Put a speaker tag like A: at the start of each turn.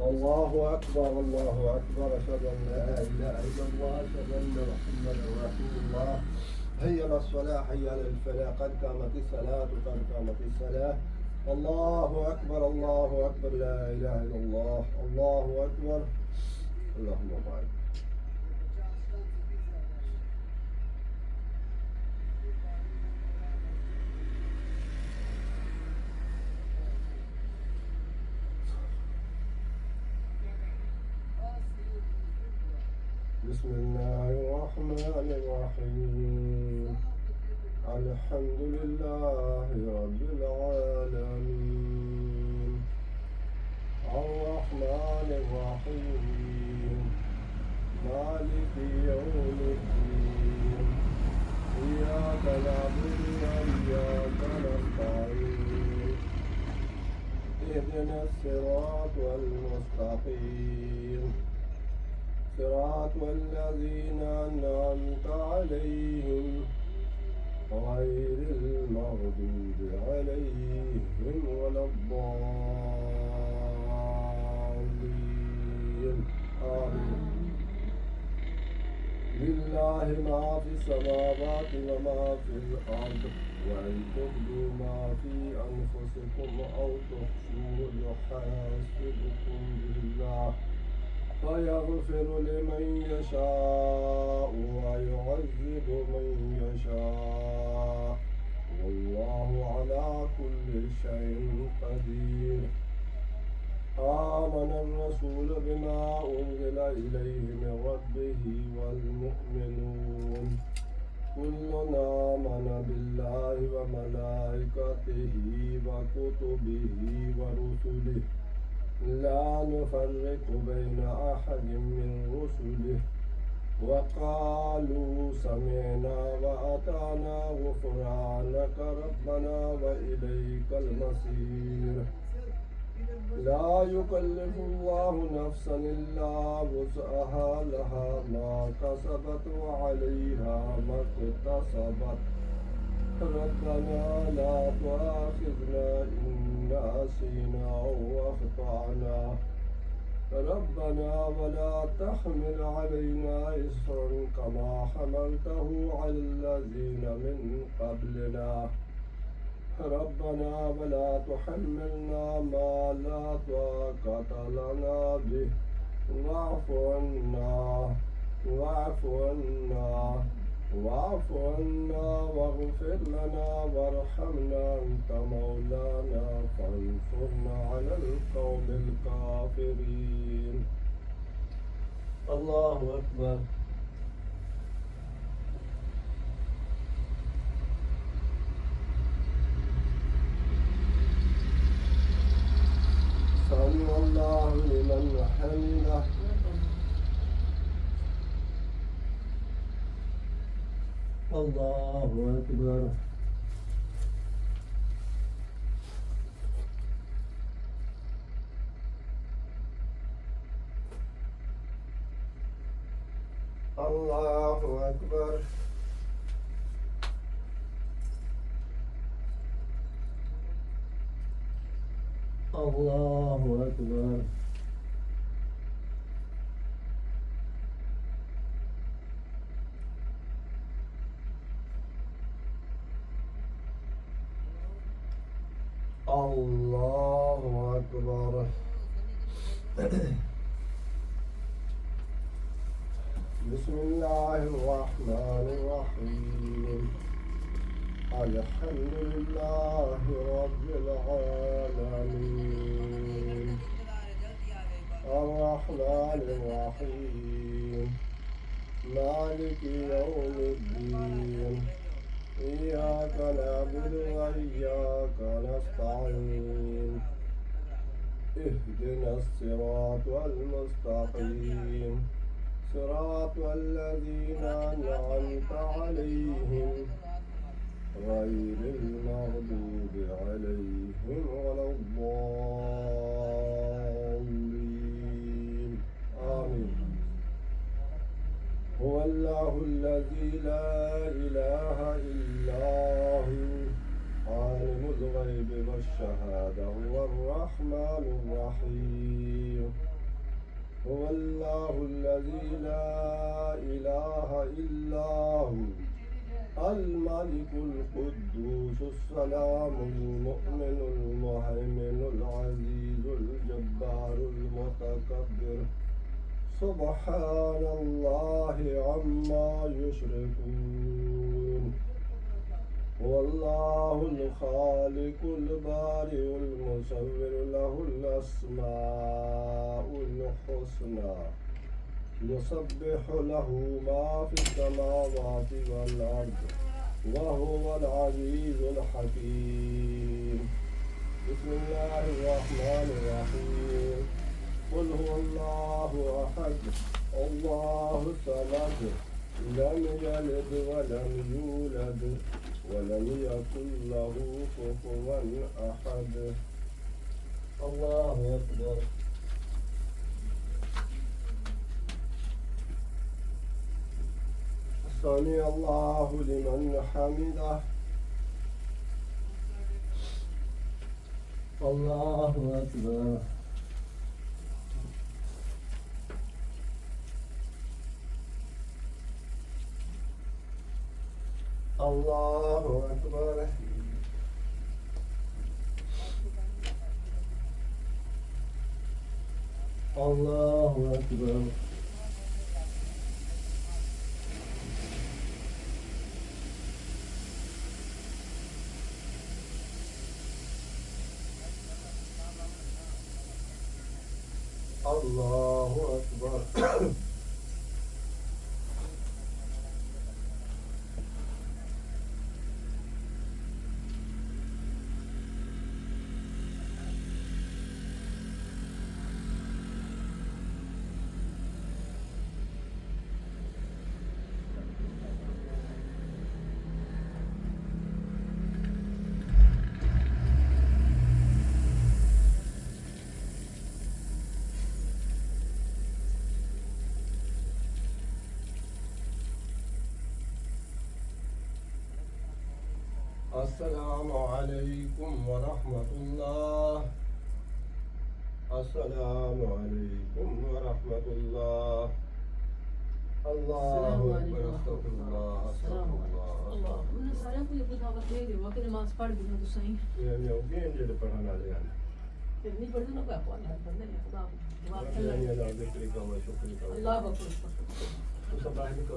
A: الله أكبر الله أكبر، أشهد أن لا إله إلا الله، أشهد أن محمدا رسول الله. هيا للصلاة هيا للفلاح، قد قامت الصلاة قد قامت الصلاة. الله أكبر الله أكبر، لا إله إلا الله، الله أكبر. اللهم بارك. بسم الله الرحمن الرحيم. الحمد لله رب العالمين، الرحمن الرحيم، مالك يوم الدين، إياك نعبد وإياك نستعين، اهدنا الصراط المستقيم، صراط الذين أنعمت عليهم غير المغضوب عليهم ولا الضالين، آمين. لله ما في السماوات وما في الأرض، وإن تبدوا ما في أنفسكم أو تخفوه يحاسبكم بالله، فيغفر لمن يشاء ويعذب من يشاء، والله على كل شيء قدير. آمن الرسول بما أنزل إليه من ربه والمؤمنون كل آمن بالله وملائكته وكتبه ورسله لا نفرق بين أحد من رسله، وقالوا سمعنا وأطعنا غفرانك ربنا وإليك المصير. لا يكلف الله نفسا إلا وسعها، لها ما كسبت وعليها ما اكتسبت. ربنا لا تؤاخذنا إن نسينا أو أخطأنا، ربنا ولا تحمل علينا إصرا كما حملته على الذين من قبلنا، ربنا ولا تحملنا ما لا طاقة لنا به، واعف عنا واعف عنا واعف عنا واغفر لنا وارحمنا، أنت مولانا فانصرنا على القوم الكافرين. الله أكبر. سمع الله لمن حمده. الله أكبر. الله أكبر. الله أكبر. الله أكبر. بسم الله الرحمن الرحيم. الحمد لله رب العالمين، الرحمن الرحيم، مالك يوم الدين، إياك نعبد وإياك نستعين، اهدنا الصراط المستقيم، صراط الذين أنعمت عليهم غير المغضوب عليهم ولا الضالين، آمين. هو الله الذي لا إله إلا هو، عالم الغيب والشهادة، هو الرحمن الرحيم. الله الذي لا إله إلا هو الملك القدوس السلام المؤمن المهيمن العزيز الجبار المتكبر سبحان الله عما يشركون والله الخالق البارئ المصور له الأسماء الحسنى يسبح له ما في السماوات والأرض وهو العزيز الحكيم بسم الله الرحمن الرحيم قل هو الله أحد الله الصمد لم يلد ولم يولد ولم يكن له كفوا أحد الله أكبر سمع الله لمن حمده الله أكبر الله أكبر الله أكبر الله أكبر السلام عليكم ورحمة الله السلام عليكم ورحمة الله الله أكبر استغفر الله استغفر الله
B: सारा को ये बुझा वक्त दे देवा कि नमाज पढ़ दी ना तुसाई
A: يعني وين جل पढ़ना يعني
B: फिर नहीं पढ़ ना कोई अपना पढ़ने नहीं खुदा दुआ कर
A: يعني لا ذكرك وشكرك
B: अल्लाह अकबर
A: وصباح بك